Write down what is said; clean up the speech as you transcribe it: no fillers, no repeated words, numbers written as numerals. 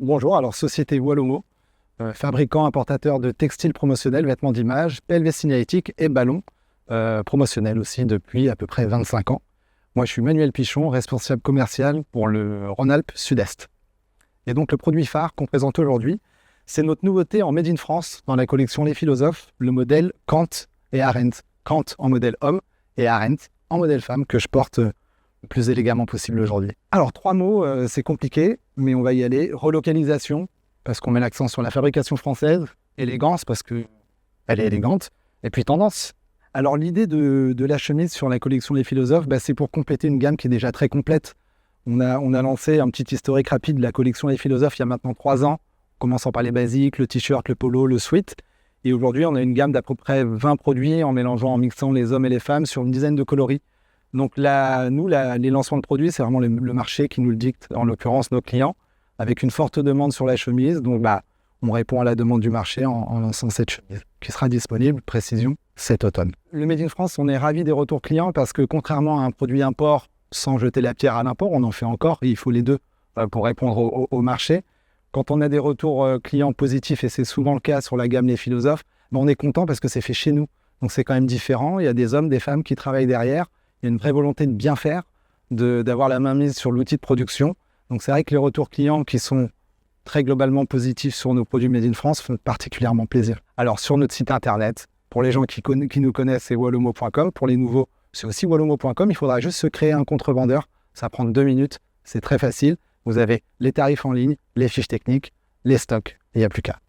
Bonjour, alors société Wallomo, fabricant importateur de textiles promotionnels, vêtements d'image, PLV signalétique et ballons promotionnels aussi depuis à peu près 25 ans. Moi je suis Manuel Pichon, responsable commercial pour le Rhône-Alpes Sud-Est. Et donc le produit phare qu'on présente aujourd'hui, c'est notre nouveauté en Made in France dans la collection Les Philosophes, le modèle Kant et Arendt. Kant en modèle homme et Arendt en modèle femme que je porte le plus élégamment possible aujourd'hui. Alors 3 mots, c'est compliqué, mais on va y aller. Relocalisation, parce qu'on met l'accent sur la fabrication française. Élégance, parce qu'elle est élégante. Et puis tendance. Alors l'idée de la chemise sur la collection Les Philosophes, c'est pour compléter une gamme qui est déjà très complète. On a lancé un petit historique rapide de la collection Les Philosophes il y a maintenant 3 ans, commençant par les basiques, le t-shirt, le polo, le sweat. Et aujourd'hui, on a une gamme d'à peu près 20 produits en mélangeant, en mixant les hommes et les femmes sur une dizaine de coloris. Donc là, nous, les lancements de produits, c'est vraiment le marché qui nous le dicte, en l'occurrence nos clients, avec une forte demande sur la chemise. Donc on répond à la demande du marché en lançant cette chemise, qui sera disponible, précision, cet automne. Le Made in France, on est ravis des retours clients parce que contrairement à un produit import, sans jeter la pierre à l'import, on en fait encore, et il faut les deux pour répondre au marché. Quand on a des retours clients positifs, et c'est souvent le cas sur la gamme Les Philosophes, on est content parce que c'est fait chez nous. Donc c'est quand même différent, il y a des hommes, des femmes qui travaillent derrière. Il y a une vraie volonté de bien faire, d'avoir la main mise sur l'outil de production. Donc c'est vrai que les retours clients qui sont très globalement positifs sur nos produits Made in France font particulièrement plaisir. Alors sur notre site internet, pour les gens qui nous connaissent, c'est wallomo.com. Pour les nouveaux, c'est aussi wallomo.com. Il faudra juste se créer un compte revendeur. Ça prend 2 minutes, c'est très facile. Vous avez les tarifs en ligne, les fiches techniques, les stocks, et il n'y a plus qu'à.